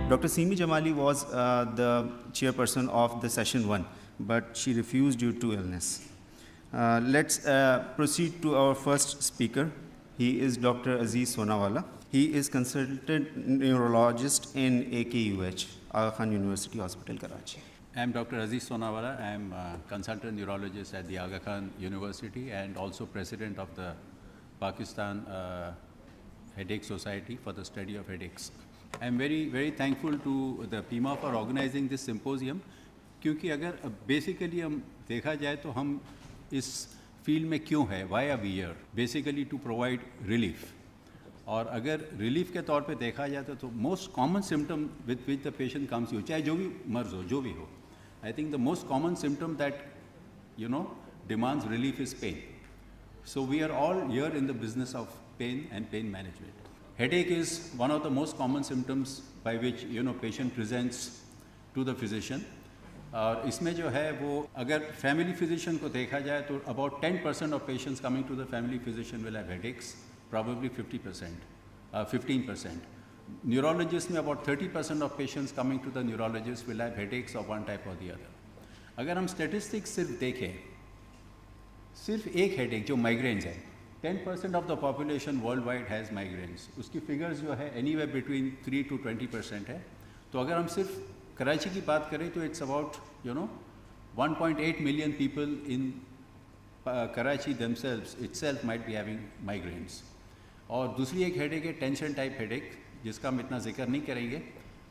Dr. Simi Jamali was the chairperson of the session 1, but she refused due to illness. Let's proceed to our first speaker. He is Dr. Aziz Sonawala. He is consultant neurologist in AKUH, Aga Khan University Hospital, Karachi. I am Dr. Aziz Sonawala. I am a consultant neurologist at the Aga Khan University and also president of the Pakistan Headache Society for the study of headaches. I am very thankful to the PIMA for organizing this symposium, क्योंकि अगर basically हम देखा जाए तो हम इस field में क्यों है, why are we here? Basically to provide relief. और अगर रिलीफ के तौर पे देखा जाए तो most common symptom with which the patient comes you, चाहे जो भी मर्ज हो, जो भी हो, I think the most common symptom that demands relief is pain. So we are all here in the business of pain and pain management. Headache is one of the most common symptoms by which patient presents to the physician. और इसमें जो है वो अगर family physician को देखा जाए तो about 10% of patients coming to the family physician will have headaches, probably 15%. Neurologists में about 30% of patients coming to the neurologist will have headaches of one type or the other. अगर हम statistics सिर्फ देखें, सिर्फ एक हेडेक जो migraines है, 10% of the population worldwide has migraines. उसकी फिगर्स जो है anywhere between 3 to 20% है. तो अगर हम सिर्फ कराची की बात करें तो it's about 1.8 million people in Karachi themselves itself might be having migraines. और दूसरी एक हेडेक है टेंशन टाइप हेडेक, जिसका हम इतना जिक्र नहीं करेंगे,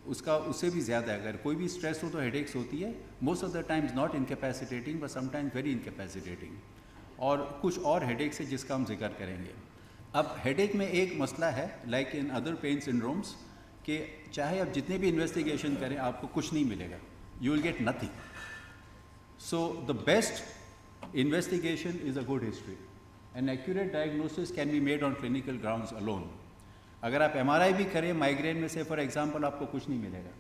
उससे भी ज़्यादा है. अगर कोई भी स्ट्रेस हो तो हेडेक्स होती है, most of the times not incapacitating but sometimes very incapacitating. और कुछ और हेडेक्स है जिसका हम जिक्र करेंगे. अब हेडेक में एक मसला है like in other pain syndromes कि चाहे आप जितने भी इन्वेस्टिगेशन करें आपको कुछ नहीं मिलेगा, you will get nothing. So the best investigation is a good history. An accurate diagnosis can be made on clinical grounds alone. अगर आप MRI भी करें माइग्रेन में से फॉर एग्जांपल आपको कुछ नहीं मिलेगा.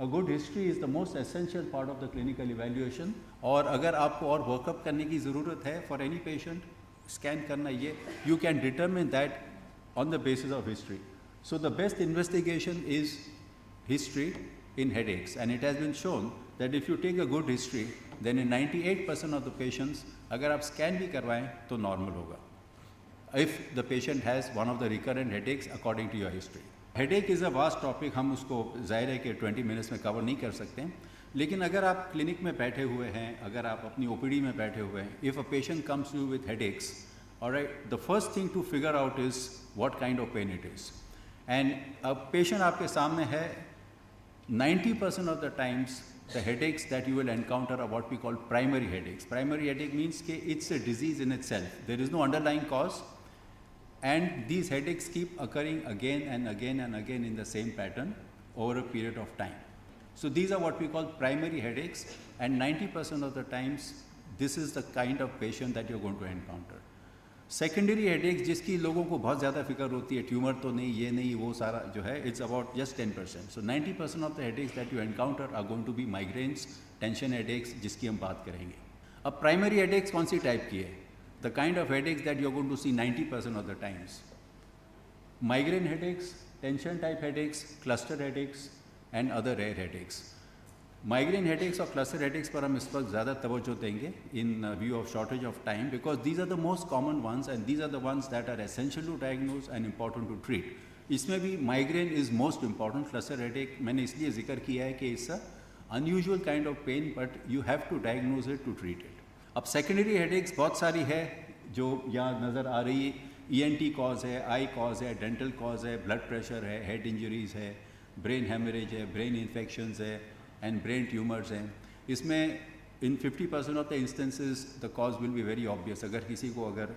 A good history is the most essential part of the clinical evaluation. और अगर आपको और वर्कअप करने की ज़रूरत है फॉर एनी पेशेंट, स्कैन करना, ये you can determine that on the basis of history. So the best investigation is history in headaches, and it has been shown that if you take a good history, then in 98% of the patients अगर आप scan भी करवाएं तो normal होगा, if the patient has one of the recurrent headaches according to your history. Headache is a vast topic, हम उसको ज़ाहिर है कि 20 मिनट्स में कवर नहीं कर सकते हैं. लेकिन अगर आप क्लिनिक में बैठे हुए हैं, अगर आप अपनी OPD में बैठे हुए हैं, if a patient comes you with headaches, alright, the first thing to figure out is what kind of pain it is. And अब पेशेंट आपके सामने है, 90% of the times the headaches that you will encounter are what we call primary headaches. Primary headache means that it's a disease in itself. There is no underlying cause, and these headaches keep occurring again and again and again in the same pattern over a period of time. So these are what we call primary headaches, and 90% of the times this is the kind of patient that you're going to encounter. Secondary headaches जिसकी लोगों को बहुत ज़्यादा फिक्र होती है, tumour तो नहीं, ये नहीं, वो सारा जो है, it's about just 10%. So 90% of the headaches that you encounter are going to be migraines, tension headaches, जिसकी हम बात करेंगे. अब प्राइमरी हेडेक्स कौन सी टाइप की है? The kind of headaches that you are going to see 90% of the times. Migraine headaches, tension type headaches, cluster headaches and other rare headaches. Migraine headaches और cluster headaches पर हम इस वक्त ज़्यादा तवज्जो देंगे in view of shortage of time, because these are the most common ones and these are the ones that are essential to diagnose and important to treat. इसमें भी migraine is most important. Cluster headache मैंने इसलिए जिक्र किया है कि it's a unusual kind of pain, but you have to diagnose it to treat it. अब secondary headaches बहुत सारी है जो यहाँ नज़र आ रही है. ENT कॉज है, आई कॉज है, डेंटल कॉज है, ब्लड प्रेशर है, हेड इंजरीज है, ब्रेन हेमरेज है, ब्रेन इन्फेक्शंस है एंड ब्रेन ट्यूमर्स हैं. इसमें इन 50% of the instances the cause will be very obvious. अगर किसी को अगर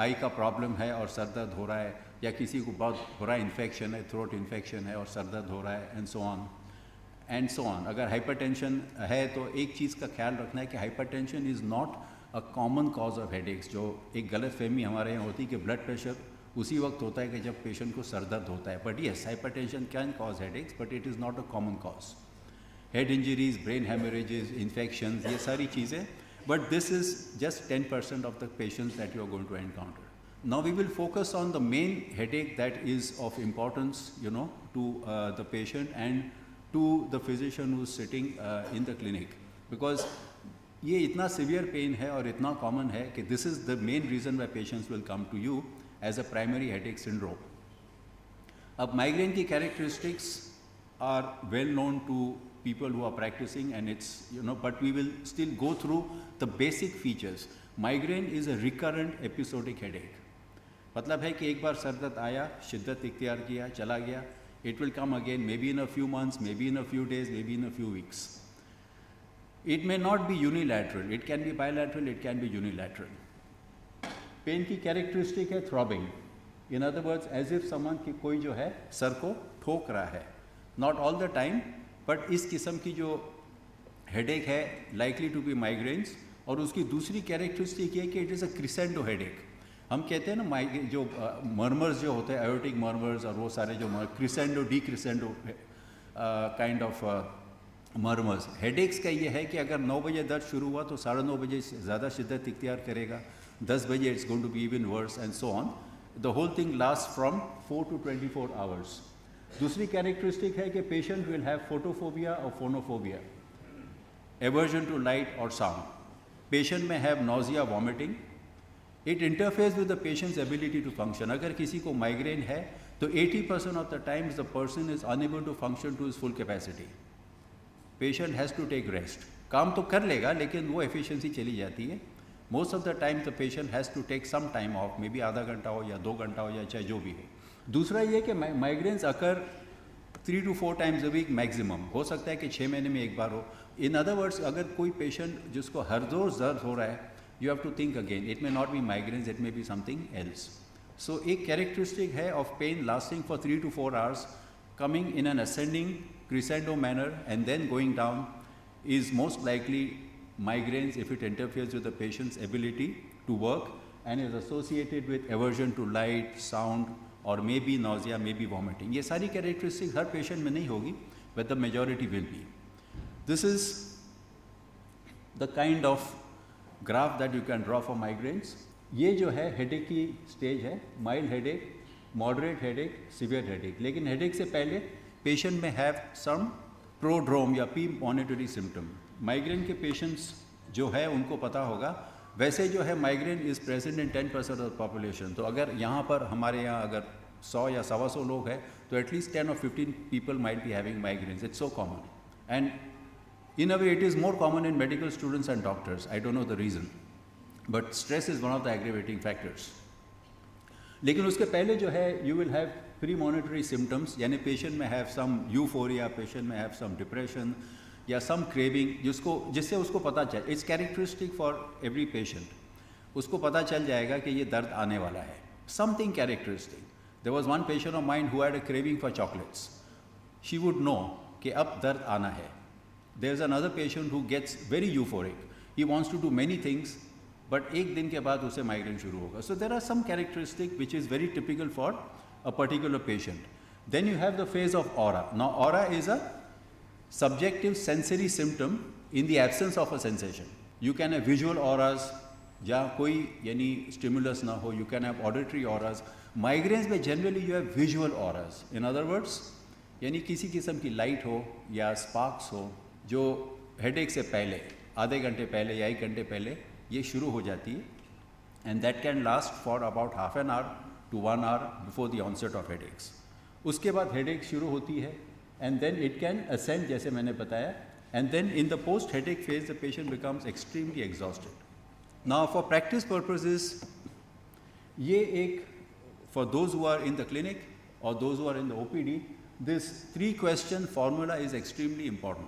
आई का प्रॉब्लम है और सर दर्द हो रहा है, या किसी को बहुत बुरा इन्फेक्शन है, थ्रोट इन्फेक्शन है और सर दर्द हो रहा है, एंड सो ऑन. अगर हाइपरटेंशन है तो एक चीज़ का ख्याल रखना है कि hypertension is not a common cause of headaches. जो एक गलत फहमी हमारे यहाँ होती है कि ब्लड प्रेशर उसी वक्त होता है कि जब पेशेंट को सर दर्द होता है. But yes, hypertension can cause headaches, but it is not a common cause. Head injuries, brain haemorrhages, infections, ये सारी चीज़ें, but this is just 10% of the patients that you are going to encounter. Now we will focus on the main headache that is of importance, to the patient and to the physician who's sitting in the clinic, because ये इतना severe pain है और इतना common है कि this is the main reason why patients will come to you as a primary headache syndrome. अब migraine की characteristics are well known to people who are practicing, and it's, but we will still go through the basic features. Migraine is a recurrent episodic headache. मतलब है कि एक बार sir दर्द आया, शिद्दत इख्तियार किया, चला गया. It will come again, maybe in a few months, maybe in a few days, maybe in a few weeks. It may not be unilateral. It can be bilateral, it can be unilateral. Pain की characteristic है throbbing. In other words, as if someone की कोई जो है sir को ठोक रहा है. Not all the time, but इस किस्म की जो headache है likely to be migraines. और उसकी दूसरी characteristic ये कि it is a crescendo headache. हम कहते हैं ना जो murmurs जो होते हैं, aortic murmurs और वो सारे जो crescendo, decrescendo kind of murmurs. Headaches का ये है कि अगर 9 बजे दर्द शुरू हुआ तो 9:30 बजे ज़्यादा शिद्दत इख्तियार करेगा, 10 बजे it's going to be even worse and so on. The whole thing lasts from 4 to 24 hours. दूसरी characteristic है कि patient will have photophobia or phonophobia, aversion to light or sound. Patient may have nausea, vomiting. It interferes with the patient's ability to function. अगर किसी को migraine है तो 80% of the times the person is unable to function to his full capacity. Patient has to take rest. काम तो कर लेगा लेकिन वो efficiency चली जाती है. Most of the time the patient has to take some time off, maybe आधा घंटा हो या 2 घंटा हो या चाहे जो भी हो. दूसरा ये कि migraines occur 3 to 4 times a week maximum. हो सकता है कि 6 महीने में एक बार हो. In other words, अगर कोई patient जिसको हर रोज दर्द हो रहा है, you have to think again. It may not be migraines, it may be something else. So एक characteristic है of pain lasting for 3 to 4 hours, coming in an ascending crescendo manner and then going down, is most likely migraines if it interferes with the patient's ability to work and is associated with aversion to light, sound, or maybe nausea, maybe vomiting. ये सारी characteristics हर patient में नहीं होगी, but the majority will be. This is the kind of graph that you can draw for migraines. ये जो है headache की stage है, mild headache, moderate headache, severe headache. लेकिन headache से पहले patient may have some prodrome या premonitory symptom. Migraine के patients जो है उनको पता होगा. वैसे जो है migraine is present in 10% of the population. तो अगर यहाँ पर हमारे यहाँ अगर 100 या 125 लोग हैं तो at least 10 or 15 people might be having migraines. It's so common. And in a way it is more common in medical students and doctors. I don't know the reason. But stress is one of the aggravating factors. लेकिन उसके पहले जो है you will have premonitory symptoms, यानी patient may have some euphoria, patient may have some depression या some craving जिससे उसको पता चल. It's characteristic for every patient. उसको पता चल जाएगा कि ये दर्द आने वाला है. Something characteristic. There was one patient of mine who had a craving for chocolates. She would know कि अब दर्द आना है. There's another patient who gets very euphoric. He wants to do many things, but एक दिन के बाद उसे migraine शुरू होगा. So there are some characteristics which is very typical for a particular patient. Then you have the phase of aura. Now aura is a subjective sensory symptom in the absence of a sensation. You can have visual auras, जहाँ कोई यानी stimulus ना हो. You can have auditory auras. Migraines में generally you have visual auras. In other words, यानी किसी किस्म की light हो या sparks हो जो headache से पहले, आधे घंटे पहले या 1 घंटे पहले ये शुरू हो जाती है. And that can last for about half an hour to 1 hour before the onset of headaches. उसके बाद headache शुरू होती है and then it can ascend जैसे मैंने बताया, and then in the post headache phase the patient becomes extremely exhausted. Now for practice purposes, ये एक for those who are in the clinic or those who are in the OPD, this 3 question formula is extremely important.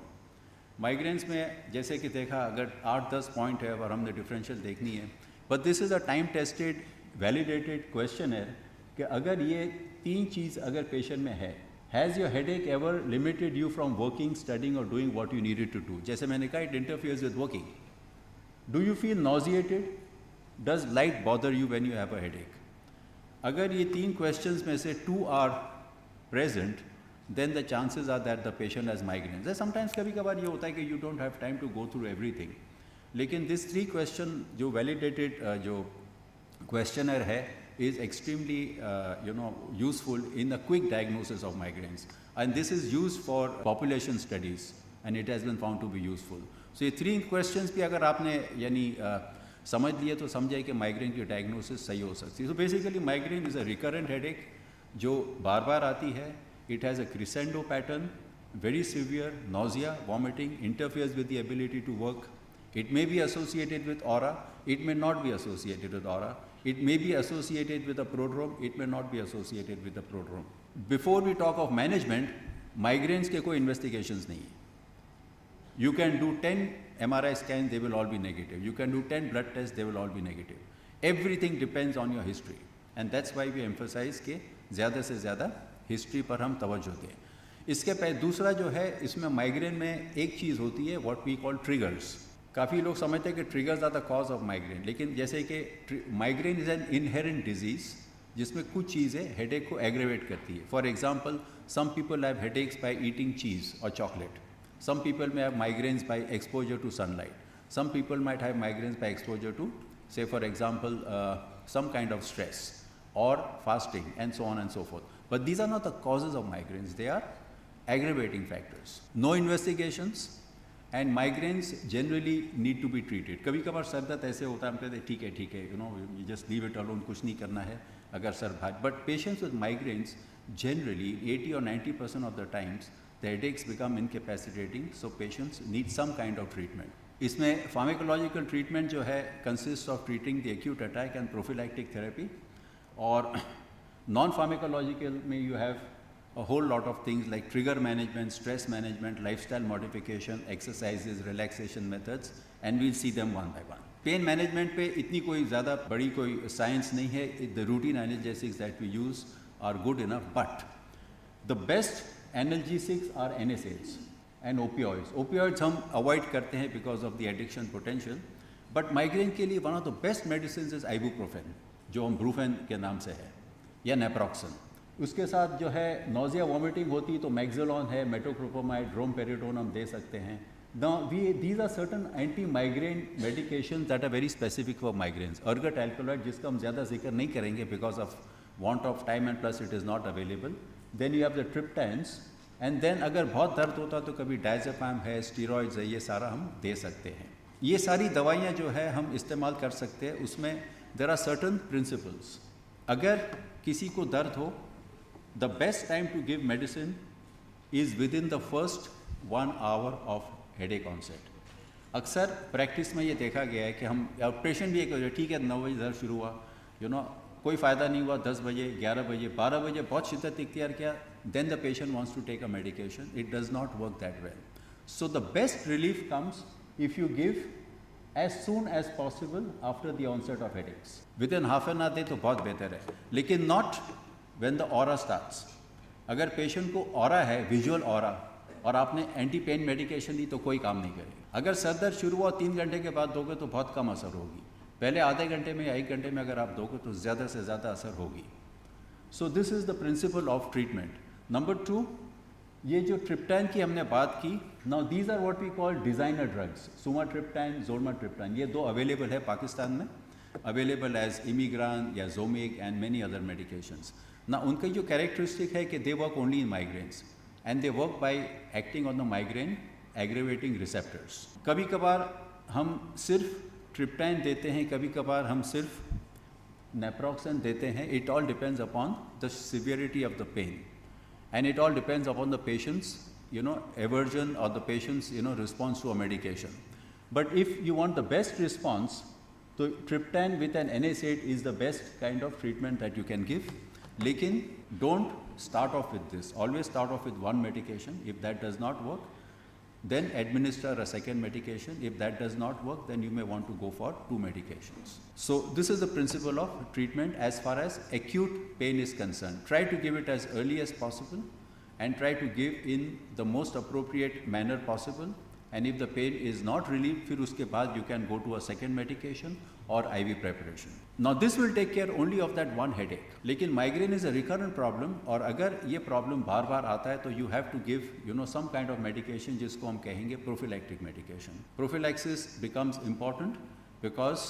Migraines में जैसे कि देखा अगर 8-10 point है और हमने डिफरेंशियल देखनी है, but this is a time tested validated questionnaire कि अगर ये 3 चीज़ अगर पेशेंट में है, has your headache ever limited you from working, studying or doing what you needed to do? जैसे मैंने कहा it interferes with working. Do you feel nauseated? Does light bother you when you have a headache? अगर ये 3 questions में से 2 are present, then the chances are that the patient has migraines. Sometimes कभी कभार ये होता है कि you don't have time to go through everything. लेकिन this 3 question जो validated जो questionnaire है, is extremely useful in the quick diagnosis of migraines, and this is used for population studies and it has been found to be useful. So ये 3 questions भी अगर आपने यानी समझ लिए तो समझे कि माइग्रेन की डायग्नोसिस सही हो सकती है. So basically migraine is a recurrent headache जो बार बार आती है. It has a crescendo pattern, very severe, nausea, vomiting, interferes with the ability to work. It may be associated with aura, it may not be associated with aura. It may be associated with a prodrome, it may not be associated with a prodrome. Before we talk of management, migraines के कोई investigations नहीं है. You can do 10 MRI scans, they will all be negative. You can do 10 blood tests, they will all be negative. Everything depends on your history. And that's why we emphasize कि ज़्यादा से ज़्यादा history पर हम तवज्जो दें. इसके पहले दूसरा जो है, इसमें माइग्रेन में एक चीज़ होती है what we call triggers. काफ़ी लोग समझते हैं कि triggers are the cause of migraine, लेकिन जैसे कि migraine is an inherent disease जिसमें कुछ चीज़ें headache को aggravate करती है. For example, some people have headaches by eating cheese or chocolate. Some people may have migraines by exposure to sunlight. Some people might have migraines by exposure to, say for example, some kind of stress or fasting and so on and so forth. But these are not the causes of migraines, they are aggravating factors. No investigations, and migraines generally need to be treated. कभी कभार sir दर्द ऐसे होता है, हम कहते हैं ठीक है, you just leave it alone, कुछ नहीं करना है अगर सर भारी. But patients with migraines generally 80 or 90% of the times the headaches become incapacitating, so patients need some kind of treatment. इसमें pharmacological treatment जो है consists of treating the acute attack and prophylactic therapy, और non-pharmacological में you have a whole lot of things like trigger management, stress management, lifestyle modification, exercises, relaxation methods, and we'll see them one by one. Pain management पे इतनी कोई ज़्यादा बड़ी कोई science नहीं है. The routine analgesics that we use are good enough, but the best analgesics are NSAIDs and opioids. Opioids हम avoid करते हैं because of the addiction potential, but migraine के लिए one of the best medicines is ibuprofen, जो हम brufen के नाम से है, या naproxen. उसके साथ जो है nausea vomiting होती तो Maxolon है, metoclopramide, dromperidone हम दे सकते हैं. Now these are certain anti-migraine medications that are very specific for migraines. Ergot alkaloid जिसका हम ज़्यादा जिक्र नहीं करेंगे because of want of time and plus it is not available. Then you have the triptans, and then अगर बहुत दर्द होता तो कभी diazepam है, steroids है, ये सारा हम दे सकते हैं. ये सारी दवाइयाँ जो है हम इस्तेमाल कर सकते हैं. उसमें there are certain principles. अगर किसी को दर्द हो, the best time to give medicine is within the first 1 hour of headache onset. अक्सर प्रैक्टिस में ये देखा गया है कि हम पेशेंट भी एक ठीक है 9 बजे दर्द शुरू हुआ, कोई फ़ायदा नहीं हुआ, 10 बजे, 11 बजे, 12 बजे बहुत शिद्दत इख्तियार किया, then the patient wants to take a medication. It does not work that well. So the best relief comes if you give as soon as possible after the onset of headaches. Within half an hour दे तो बहुत बेहतर है, लेकिन not when the aura starts. अगर patient को aura है, visual aura, और आपने एंटी पेन मेडिकेशन दी तो कोई काम नहीं करेगा. अगर सर दर्द शुरू हुआ 3 घंटे के बाद दोगे तो बहुत कम असर होगी. पहले आधे घंटे में या 1 घंटे में अगर आप दोगे तो ज़्यादा से ज़्यादा असर होगी. So this is the principle of treatment. Number 2, ये जो ट्रिप्टान की हमने बात की, now these are what we call designer drugs. Sumatriptan, zolmitriptan, ये 2 अवेलेबल है पाकिस्तान में, अवेलेबल एज इमिग्रान या जोमिक एंड मेनी अदर मेडिकेशंस. ना उनका जो कैरेक्टरिस्टिक है कि they work only in migraines and they work by acting on the migraine aggravating receptors. कभी कभार हम सिर्फ ट्रिप्टान देते हैं, कभी कभार हम सिर्फ नेप्रोक्सन देते हैं. It all depends upon the severity of the pain and it all depends upon the patients aversion or the patient's response to a medication. But if you want the best response, so triptan with an NSAID is the best kind of treatment that you can give. Lekin don't start off with this. Always start off with one medication. If that does not work, then administer a second medication. If that does not work, then you may want to go for 2 medications. So this is the principle of treatment as far as acute pain is concerned. Try to give it as early as possible and try to give in the most appropriate manner possible. And if the pain is not relieved, फिर उसके बाद you can go to a second medication or IV preparation. Now this will take care only of that one headache. लेकिन migraine is a recurrent problem, और अगर ये problem बार बार आता है तो you have to give some kind of medication जिसको हम कहेंगे prophylactic medication. Prophylaxis becomes important because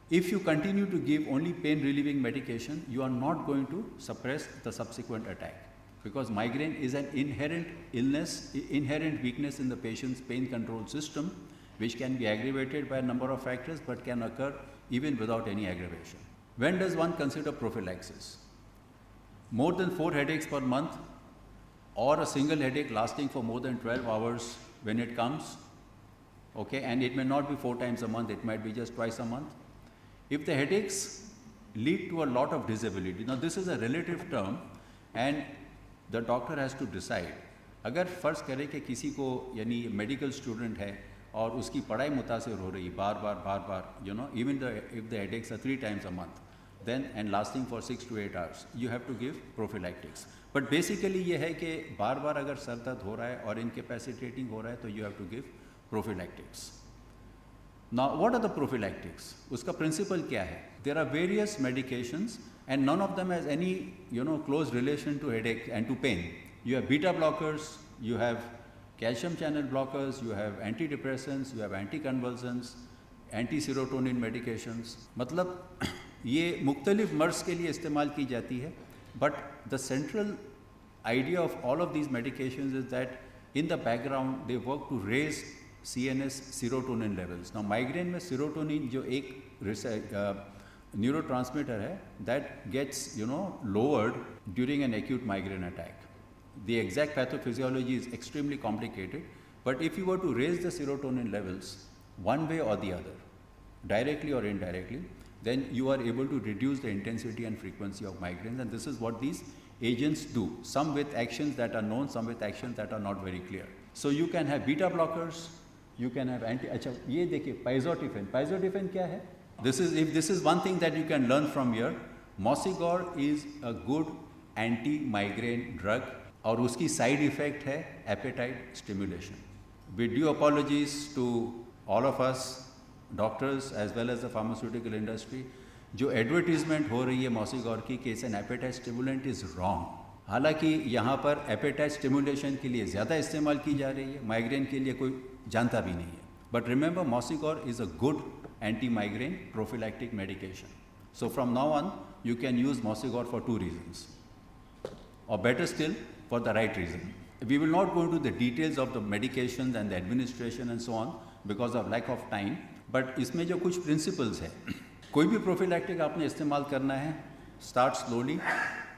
If you continue to give only pain relieving medication, you are not going to suppress the subsequent attack, because migraine is an inherent illness, inherent weakness in the patient's pain control system, which can be aggravated by a number of factors but can occur even without any aggravation. When does one consider prophylaxis? More than 4 headaches per month, or a single headache lasting for more than 12 hours when it comes, okay, and it may not be 4 times a month, it might be just twice a month. If the headaches lead to a lot of disability, now this is a relative term and the doctor has to decide. अगर फ़र्ज़ करें कि किसी को यानी medical student है और उसकी पढ़ाई मुतासिर हो रही बार बार, you know, even if the headaches are 3 times a month, then and lasting for 6 to 8 hours, you have to give prophylactics. But basically ये है कि बार बार अगर सर दर्द हो रहा है और incapacitating हो रहा है तो you have to give prophylactics. Now, what are the prophylactics? उसका principle क्या है? There are various medications and none of them has any, you know, close relation to headache and to pain. You have beta blockers, you have calcium channel blockers, you have antidepressants, you have anticonvulsants, anti-serotonin medications. मतलब ये मुख्तलिफ मर्ज़ के लिए इस्तेमाल की जाती है. But the central idea of all of these medications is that in the background they work to raise CNS serotonin levels. Now migraine में serotonin जो एक neurotransmitter है, that gets, you know, lowered during an acute migraine attack. The exact pathophysiology is extremely complicated, but if you were to raise the serotonin levels one way or the other, directly or indirectly, then you are able to reduce the intensity and frequency of migraines, and this is what these agents do. Some with actions that are known, some with actions that are not very clear. So you can have beta blockers, you can have अच्छा ये देखिए Pyzotiphen क्या है? If this is one thing that you can learn from here, Mosigor is a good anti-migraine drug और उसकी side effect है appetite stimulation. With due apologies to all of us, doctors as well as the pharmaceutical industry, जो advertisement हो रही है Mosigor की कि it's an appetite stimulant is wrong. हालांकि यहाँ पर appetite stimulation के लिए ज़्यादा इस्तेमाल की जा रही है, migraine के लिए कोई जानता भी नहीं है. But remember, Mosigor is a good anti-migraine prophylactic medication. So from now on, you can use Mosigor for 2 reasons, or better still, for the right reason. We will not go into the details of the medications and the administration and so on because of lack of time, but इसमें जो कुछ principles है, कोई भी prophylactic आपने इस्तेमाल करना है, start slowly,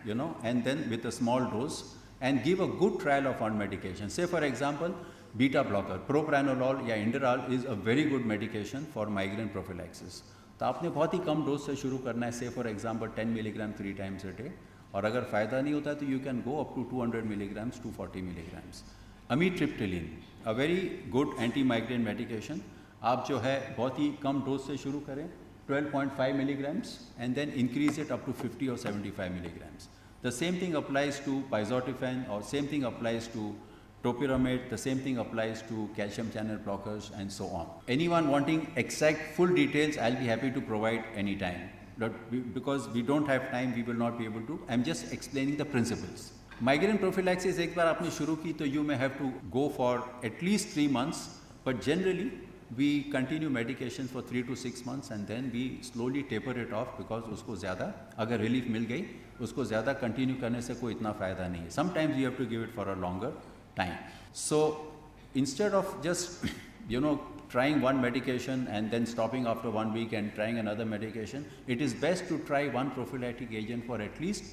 you know, and then with a small dose, and give a good trial of one medication. Say for example, beta blocker, propranolol या Inderal is a very good medication for migraine prophylaxis. तो आपने बहुत ही कम dose से शुरू करना है, say for example 10 milligram 3 times a day, और अगर फ़ायदा नहीं होता तो you can go up to 200 milligrams, 240 milligrams. Amitriptyline, a very good anti-migraine medication. आप जो है बहुत ही कम डोज से शुरू करें, 12.5 milligrams, and then increase it up to 50 or 75 milligrams. The same thing applies to Pyzotiphen, or same thing applies to topiramate, the same thing applies to calcium channel blockers and so on. Anyone wanting exact full details, I'll be happy to provide anytime. But because we don't have time, we will not be able to. I'm just explaining the principles. Migraine prophylaxis, एक बार आपने शुरू की तो you may have to go for at least 3 months, but generally we continue medications for 3 to 6 months and then we slowly taper it off because उसको ज़्यादा अगर relief मिल गई, उसको ज़्यादा continue करने से कोई इतना फ़ायदा नहीं है. Sometimes you have to give it for a longer time. So instead of just, you know, trying one medication and then stopping after 1 week and trying another medication, it is best to try one prophylactic agent for at least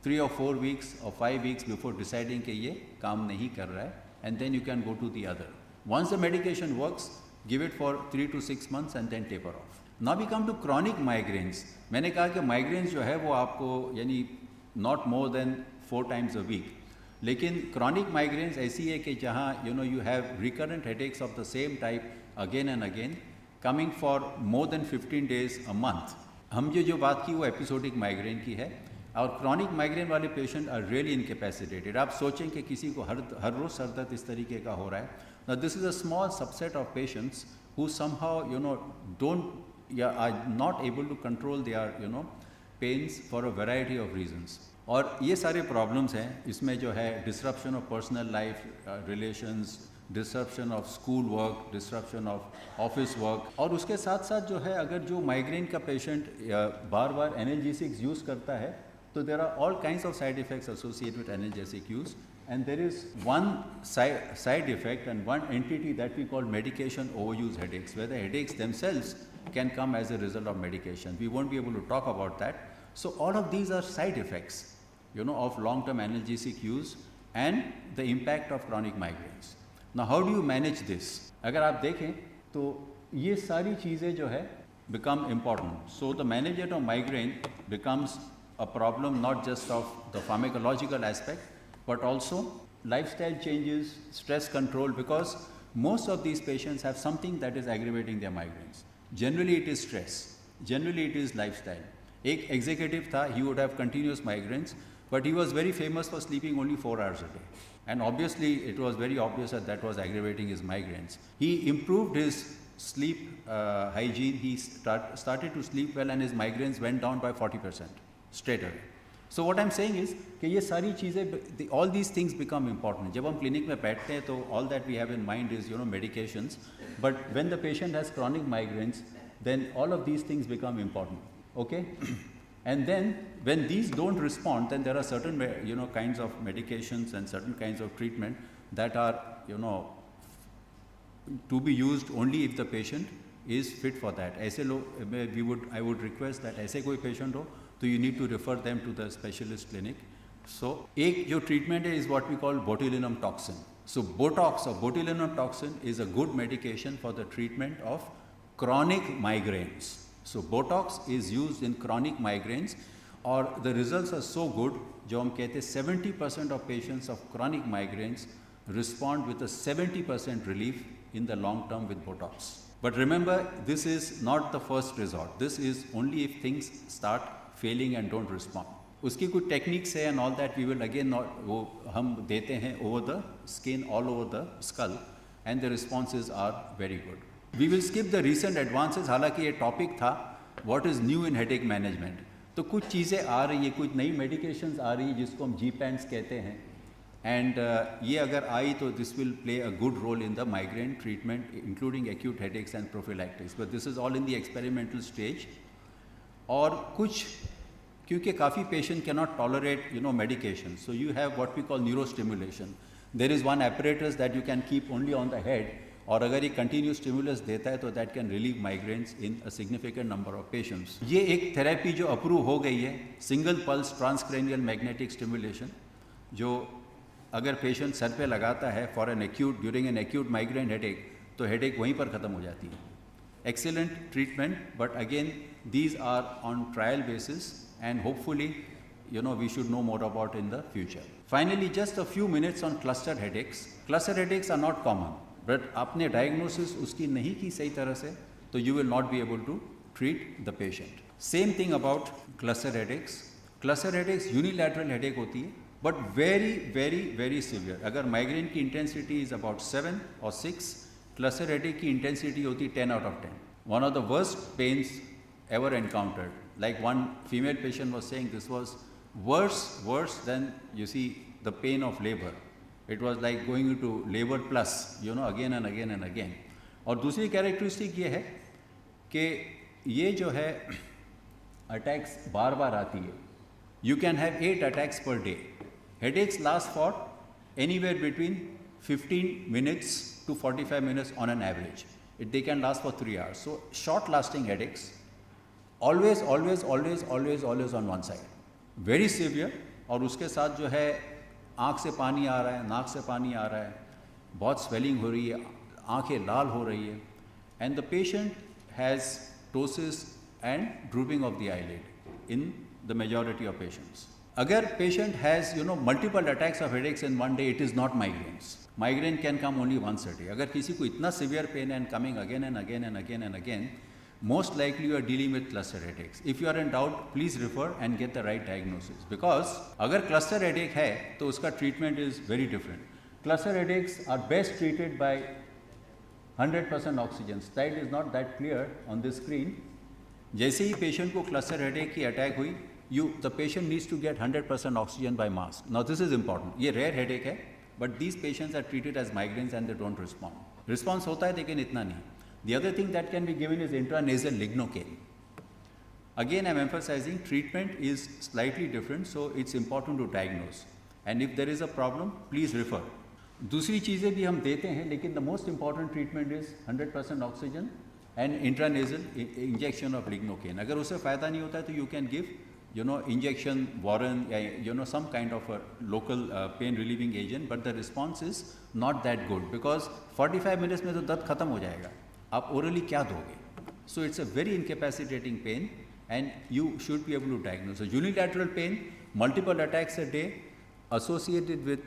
3 or 4 weeks or 5 weeks before deciding कि ये काम नहीं कर रहा है, and then you can go to the other. Once the medication works, give it for 3 to 6 months and then taper off. Now we come to chronic migraines. मैंने कहा कि migraines जो है वो आपको यानी not more than 4 times a week. लेकिन chronic migraines ऐसी है कि जहाँ you have recurrent headaches of the same type again and again coming for more than 15 days a month. हम जो बात की वो episodic migraine की है, और chronic migraine वाले patient are really incapacitated. आप सोचें कि किसी को हर रोज़ सर दर्द इस तरीके का हो रहा है. Now this is a small subset of patients who somehow are not able to control their pains for a variety of reasons. और ये सारे प्रॉब्लम्स हैं, इसमें जो है disruption of personal life, relations, disruption of school work, disruption of office work. और उसके साथ साथ जो है अगर जो माइग्रेन का पेशेंट बार बार एनाल्जेसिक्स यूज़ करता है तो there are all kinds of side effects associated with analgesic use, and there is one side effect and one entity that we call medication overuse headaches, where the headaches themselves can come as a result of medication. We won't be able to talk about that. So all of these are side effects, of long-term analgesic use and the impact of chronic migraines. Now how do you manage this? अगर आप देखें तो ये सारी चीज़ें जो है become important. So the management of migraine becomes a problem not just of the pharmacological aspect, but also lifestyle changes, stress control, because most of these patients have something that is aggravating their migraines. Generally it is stress, generally it is lifestyle. एक executive था, he would have continuous migraines, but he was very famous for sleeping only 4 hours a day. And obviously it was very obvious that was aggravating his migraines. He improved his sleep hygiene, he started to sleep well, and his migraines went down by 40% straight away. So what I'm saying is कि ये सारी चीज़ें, all these things become important. जब हम clinic में बैठते हैं तो all that we have in mind is medications, but when the patient has chronic migraines, then all of these things become important. Okay? And then when these don't respond, then there are certain kinds of medications and certain kinds of treatment that are to be used only if the patient is fit for that. ऐसे लोग I would request that ऐसे कोई patient हो तो you need to refer them to the specialist clinic. So एक जो treatment is what we call botulinum toxin. So Botox or botulinum toxin is a good medication for the treatment of chronic migraines. So Botox is used in chronic migraines, or the results are so good, जो हम कहते हैं 70% of patients of chronic migraines respond with a 70% relief in the long term with Botox. But remember, this is not the first resort. This is only if things start failing and don't respond. उसकी कुछ techniques है and all that we will again वो हम देते हैं over the skin, all over the skull, and the responses are very good. We will skip the recent advances. हालांकि ये topic था what is new in headache management. तो कुछ चीज़ें आ रही है, कुछ नई medications आ रही है जिसको हम G-PANs कहते हैं, and ये अगर आई तो this will play a good role in the migraine treatment, including acute headaches and prophylactics. But this is all in the experimental stage. और कुछ क्योंकि काफ़ी patient cannot tolerate medication, so you have what we call neurostimulation. There is one apparatus that you can keep only on the head, और अगर ये continuous stimulus देता है तो that can relieve migraines in a significant number of patients. ये एक therapy जो approve हो गई है, single pulse transcranial magnetic stimulation, जो अगर पेशेंट सर पे लगाता है for an acute during an acute migraine headache तो हेडेक वहीं पर ख़त्म हो जाती है. Excellent treatment, but again these are on trial basis, and hopefully we should know more about in the future. Finally, just a few minutes on cluster headaches. Cluster headaches are not common, but आपने diagnosis उसकी नहीं की सही तरह से तो you will not be able to treat the patient. Same thing about cluster headaches. Cluster headaches unilateral headache होती है, but very very very severe. अगर migraine की intensity is about 7 or 6, cluster headache की intensity होती है 10 out of 10. One of the worst pains ever encountered. Like one female patient was saying, this was worse than the pain of labor. It was like going into labor plus, again and again and again. और दूसरी characteristic ये है कि ये जो है attacks बार बार आती है. You can have 8 attacks per day. Headaches last for anywhere between 15 minutes to 45 minutes on an average. They can last for 3 hours. So short lasting headaches, always on one side. Very severe, और उसके साथ जो है आँख से पानी आ रहा है, नाक से पानी आ रहा है, बहुत swelling हो रही है, आँखें लाल हो रही है, and the patient has ptosis and drooping of the eyelid in the majority of patients. अगर patient has multiple attacks of headaches in one day, it is not migraines. Migraine can come only once a day. अगर किसी को इतना severe pain and coming again and again and again and again, most likely you are dealing with cluster headaches. If you are in doubt, please refer and get the right diagnosis. Because अगर cluster headache है तो उसका treatment is very different. Cluster headaches are best treated by 100% oxygen. Slide is not that clear on this screen. जैसे ही patient को cluster headache की attack हुई, the patient needs to get 100% oxygen by mask. Now this is important. ये rare headache है, but these patients are treated as migraines and they don't respond. Response hota hai, lekin itna nahi. The other thing that can be given is intranasal lignocaine. Again, I'm emphasizing treatment is slightly different, so it's important to diagnose. And if there is a problem, please refer. दूसरी चीज़ें भी हम देते हैं, लेकिन the most important treatment is 100% oxygen and intranasal injection of lignocaine. अगर उससे फ़ायदा नहीं होता है तो you can give, injection Warren, some kind of a local pain relieving agent, but the response is not that good because 45 minutes में तो दर्द खत्म हो जाएगा. आप orally क्या दोगे? So it's a very incapacitating pain, and you should be able to diagnose. So unilateral pain, multiple attacks a day, associated with,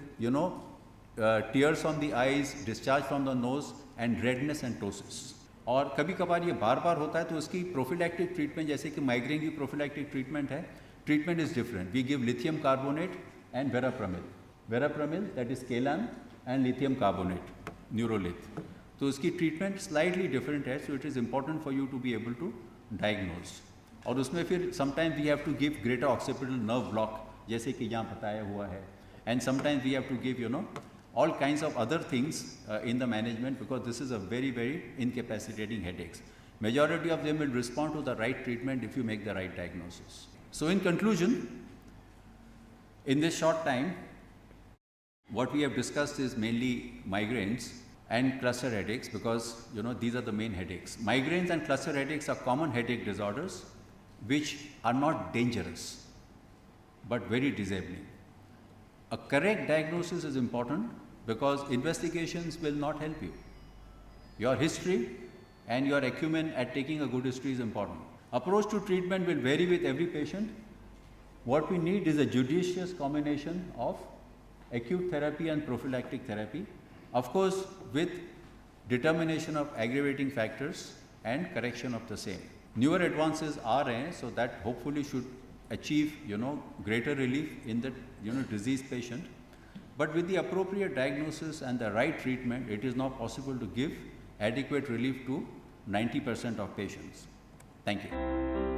tears on the eyes, discharge from the nose, and redness and ptosis. और कभी कभार ये बार बार होता है तो उसकी prophylactic treatment, जैसे कि माइग्रेन की प्रोफिलैक्टिक ट्रीटमेंट है, treatment is different. We give lithium carbonate and verapamil that is Calan and lithium carbonate Neurolith. तो उसकी ट्रीटमेंट स्लाइटली डिफरेंट है. So it is important for you to be able to diagnose. और उसमें फिर sometimes we have to give greater occipital nerve block, जैसे कि यहाँ बताया हुआ है. And sometimes we have to give all kinds of other things in the management, because this is a very, very incapacitating headaches. Majority of them will respond to the right treatment if you make the right diagnosis. So in conclusion, in this short time, what we have discussed is mainly migraines and cluster headaches, because these are the main headaches. Migraines and cluster headaches are common headache disorders which are not dangerous but very disabling. A correct diagnosis is important because investigations will not help you. Your history and your acumen at taking a good history is important. Approach to treatment will vary with every patient. What we need is a judicious combination of acute therapy and prophylactic therapy, of course with determination of aggravating factors and correction of the same. Newer advances are so that hopefully should achieve greater relief in the diseased patient. But with the appropriate diagnosis and the right treatment, it is now possible to give adequate relief to 90% of patients. Thank you.